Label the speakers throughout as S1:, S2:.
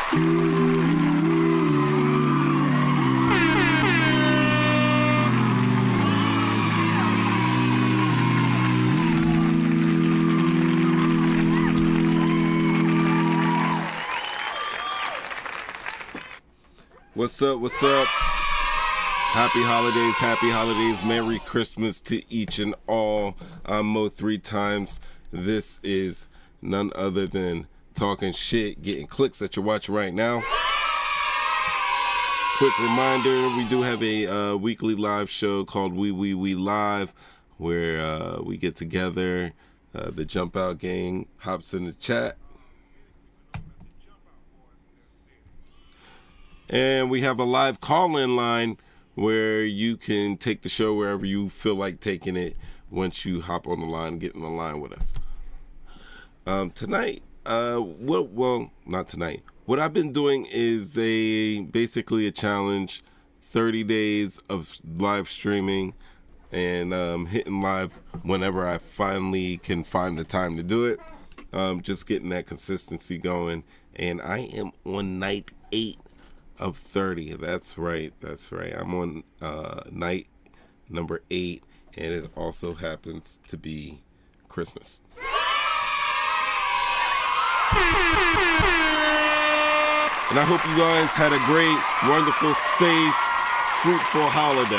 S1: What's up? What's up? Happy holidays, Merry Christmas to each and all. I'm Mo’3Times. This is none other than talking shit, getting clicks that you're watching right now. Quick reminder, we do have a weekly live show called We Live, where we get together, the Jump Out gang hops in the chat. And we have a live call-in line where you can take the show wherever you feel like taking it once you hop on the line and get in the line with us. Tonight, not tonight. What I've been doing is basically a challenge, 30 days of live streaming and hitting live whenever I finally can find the time to do it. Just getting that consistency going. And I am on night 8 of 30. That's right. I'm on night number 8, and it also happens to be Christmas. And I hope you guys had a great, wonderful, safe, fruitful holiday.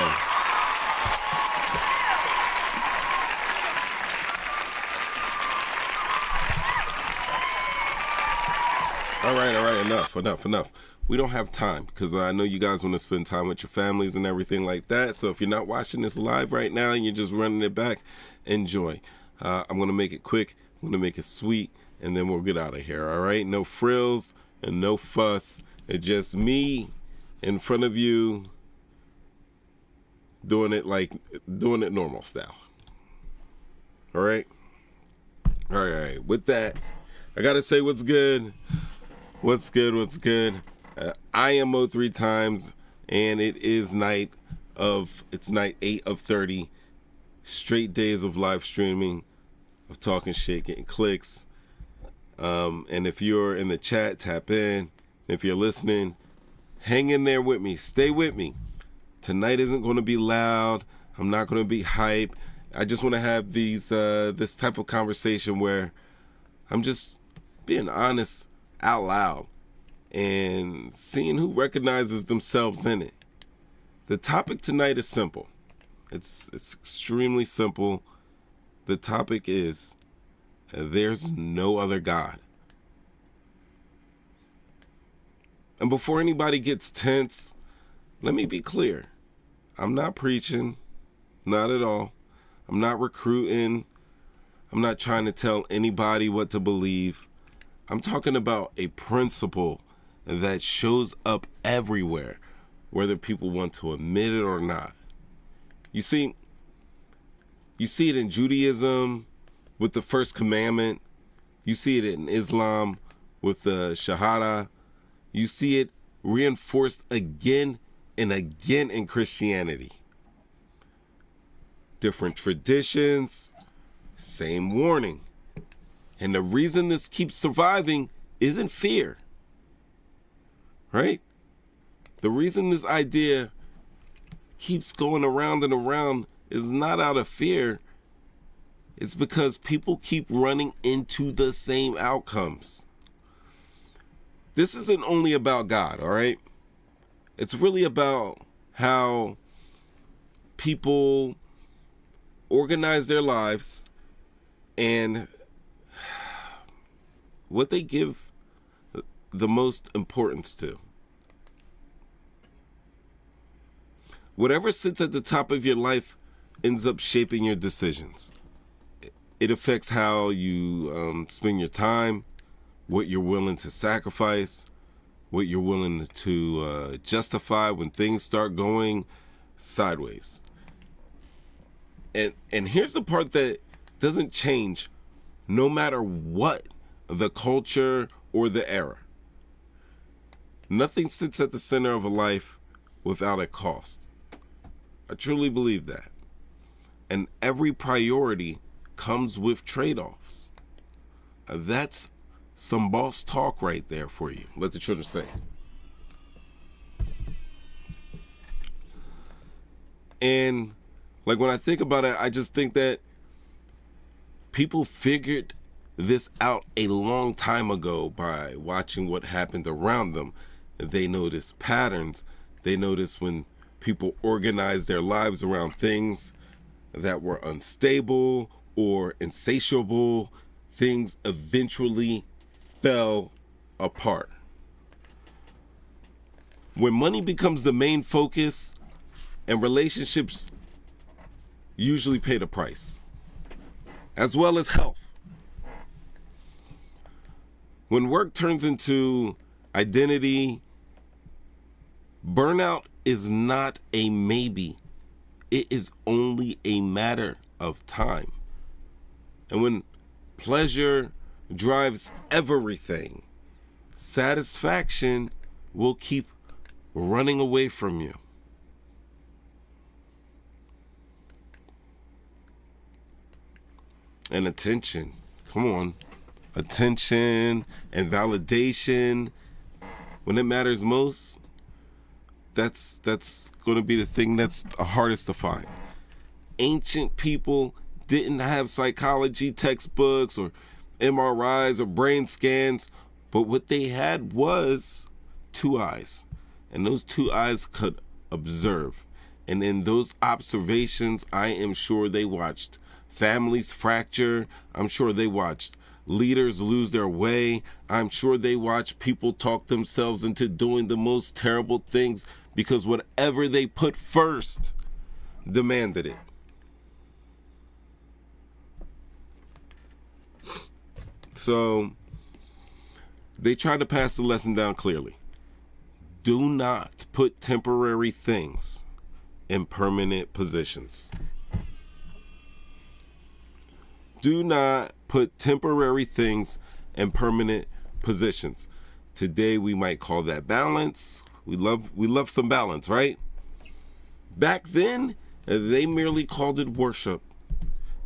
S1: All right, enough. We don't have time because I know you guys want to spend time with your families and everything like that. So if you're not watching this live right now and you're just running it back, enjoy. I'm going to make it quick. I'm going to make it sweet, and then we'll get out of here, all right? No frills and no fuss. It's just me in front of you doing it normal style. All right? All right. With that, I got to say what's good. What's good? I am Mo’3Times, and it is night 8 of 30, straight days of live streaming, of talking shit, getting clicks. And if you're in the chat, tap in. If you're listening, hang in there with me. Stay with me. Tonight isn't going to be loud. I'm not going to be hype. I just want to have this type of conversation where I'm just being honest out loud and seeing who recognizes themselves in it. The topic tonight is simple. It's extremely simple. The topic is there's no other God. And before anybody gets tense, let me be clear. I'm not preaching, not at all. I'm not recruiting. I'm not trying to tell anybody what to believe. I'm talking about a principle that shows up everywhere, whether people want to admit it or not. You see it in Judaism with the first commandment. You see it in Islam with the Shahada. You see it reinforced again and again in Christianity. Different traditions, same warning. And the reason this keeps surviving isn't fear, right? The reason this idea keeps going around and around is not out of fear. It's because people keep running into the same outcomes. This isn't only about God, all right? It's really about how people organize their lives and what they give the most importance to. Whatever sits at the top of your life ends up shaping your decisions. It affects how you spend your time, what you're willing to sacrifice, what you're willing to justify when things start going sideways. And here's the part that doesn't change no matter what the culture or the era. Nothing sits at the center of a life without a cost. I truly believe that. And every priority comes with trade-offs. That's some boss talk right there for you. Let the children say. And like when I think about it, I just think that people figured this out a long time ago by watching what happened around them. They noticed patterns. They noticed when people organized their lives around things that were unstable or insatiable, things eventually fell apart. When money becomes the main focus, and relationships usually pay the price, as well as health. When work turns into identity, burnout is not a maybe. It is only a matter of time. And when pleasure drives everything, satisfaction will keep running away from you. And attention, come on, attention and validation, when it matters most, that's going to be the thing that's the hardest to find. Ancient people didn't have psychology textbooks or MRIs or brain scans, but what they had was two eyes, and those two eyes could observe. And in those observations, I am sure they watched families fracture. I'm sure they watched leaders lose their way. I'm sure they watched people talk themselves into doing the most terrible things because whatever they put first demanded it. So they try to pass the lesson down clearly. Do not put temporary things in permanent positions. Do not put temporary things in permanent positions. Today we might call that balance. We love some balance, right? Back then, they merely called it worship.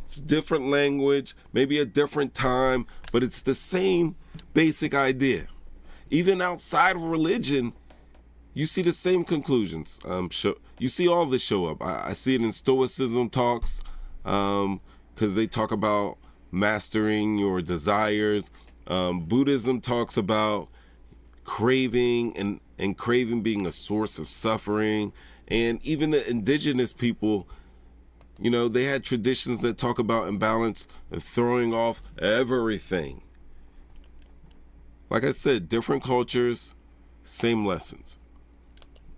S1: It's different language, maybe a different time, but it's the same basic idea. Even outside of religion, you see the same conclusions. You see all this show up. I see it in Stoicism talks, because they talk about mastering your desires. Buddhism talks about craving and craving being a source of suffering. And even the indigenous people, they had traditions that talk about imbalance and throwing off everything. Like I said, different cultures, same lessons.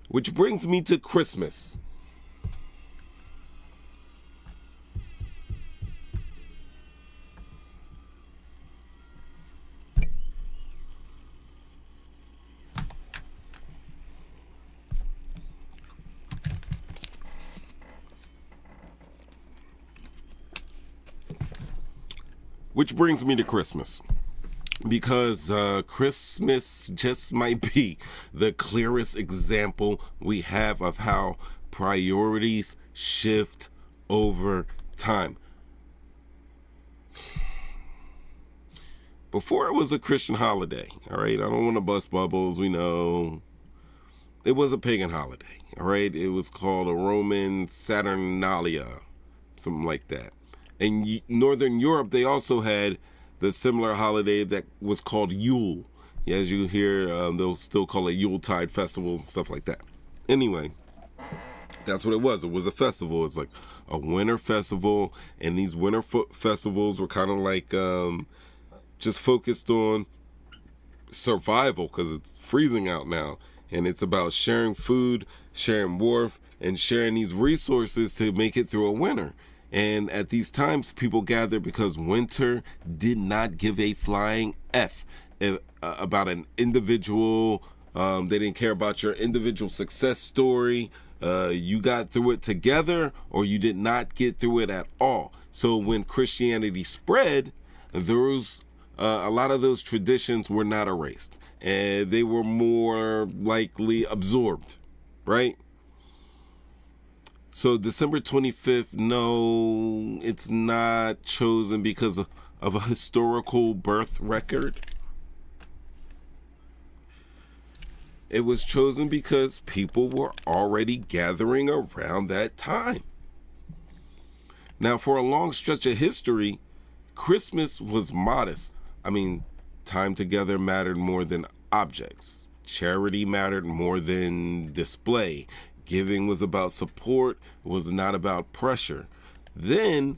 S1: Which brings me to Christmas. Which brings me to Christmas, because Christmas just might be the clearest example we have of how priorities shift over time. Before it was a Christian holiday, all right? I don't want to bust bubbles, we know. It was a pagan holiday, all right? It was called a Roman Saturnalia, something like that. In Northern Europe, they also had the similar holiday that was called Yule. As you hear, they'll still call it Yuletide festivals and stuff like that. Anyway, that's what it was. It was a festival. It's like a winter festival, and these winter festivals were kind of like just focused on survival because it's freezing out now, and it's about sharing food, sharing warmth, and sharing these resources to make it through a winter. And at these times, people gather because winter did not give a flying F about an individual. They didn't care about your individual success story. You got through it together or you did not get through it at all. So when Christianity spread, a lot of those traditions were not erased. And they were more likely absorbed, right? So December 25th, no, it's not chosen because of a historical birth record. it was chosen because people were already gathering around that time. Now, for a long stretch of history, Christmas was modest. I mean, time together mattered more than objects. Charity mattered more than display. Giving was about support, was not about pressure. Then,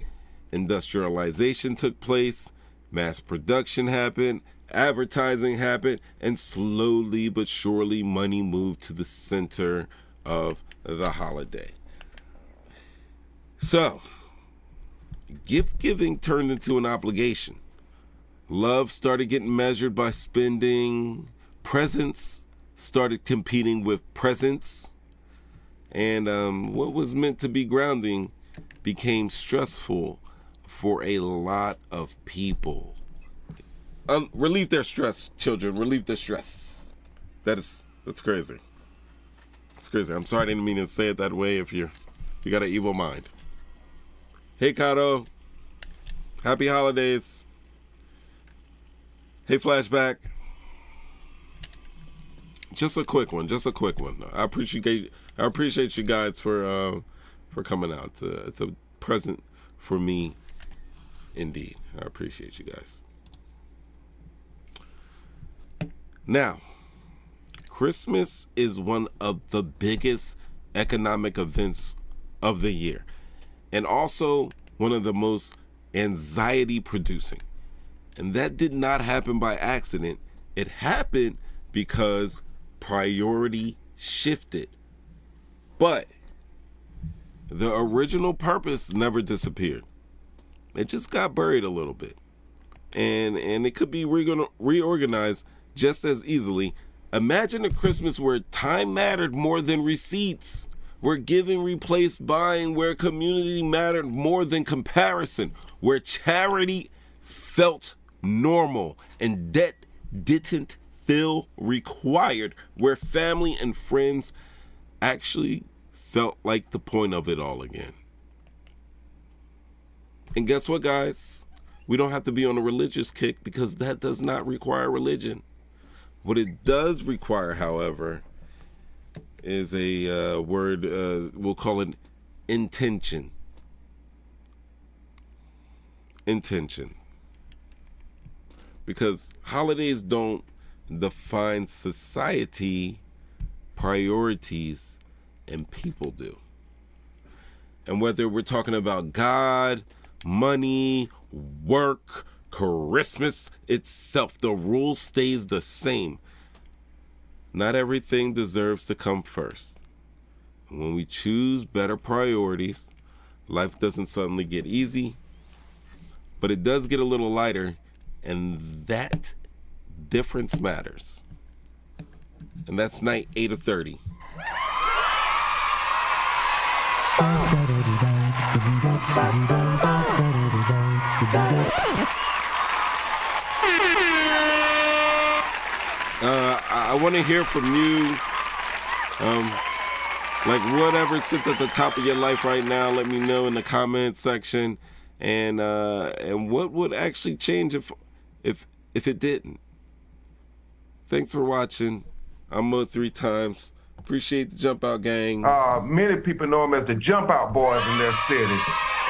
S1: industrialization took place, mass production happened, advertising happened, and slowly but surely money moved to the center of the holiday. So, gift giving turned into an obligation. Love started getting measured by spending. Presents started competing with presents. And what was meant to be grounding became stressful for a lot of people. Relieve their stress, children. Relieve their stress. That's crazy. It's crazy. I'm sorry I didn't mean to say it that way if you got an evil mind. Hey, Kato. Happy holidays. Hey, Flashback. Just a quick one. I appreciate you guys for coming out. It's a present for me, indeed. I appreciate you guys. Now, Christmas is one of the biggest economic events of the year, and also one of the most anxiety-producing. And that did not happen by accident. It happened because priority shifted. But the original purpose never disappeared. It just got buried a little bit. And it could be reorganized just as easily. Imagine a Christmas where time mattered more than receipts, where giving replaced buying, where community mattered more than comparison, where charity felt normal and debt didn't feel required, where family and friends actually felt like the point of it all again. And guess what, guys? We don't have to be on a religious kick because that does not require religion. What it does require, however, is a word, we'll call it intention. Intention. Because holidays don't define society, priorities, and people do. And whether we're talking about God, money, work, Christmas itself, the rule stays the same. Not everything deserves to come first. And when we choose better priorities, life doesn't suddenly get easy, but it does get a little lighter, and that difference matters. And that's night 8 of 30. I want to hear from you. Like whatever sits at the top of your life right now, let me know in the comment section. And what would actually change if it didn't? Thanks for watching. I'm Mo’3Times. Appreciate the Jump Out Gang.
S2: Many people know them as the Jump Out Boys in their city.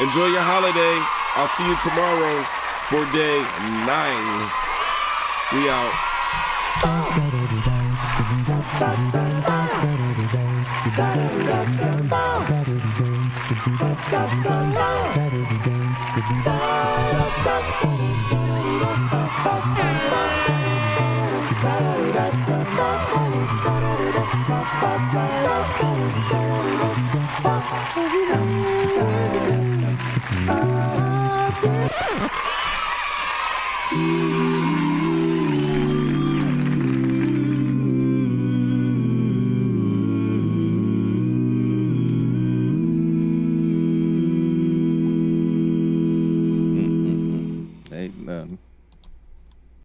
S1: Enjoy your holiday. I'll see you tomorrow for day 9. We out.
S3: Everybody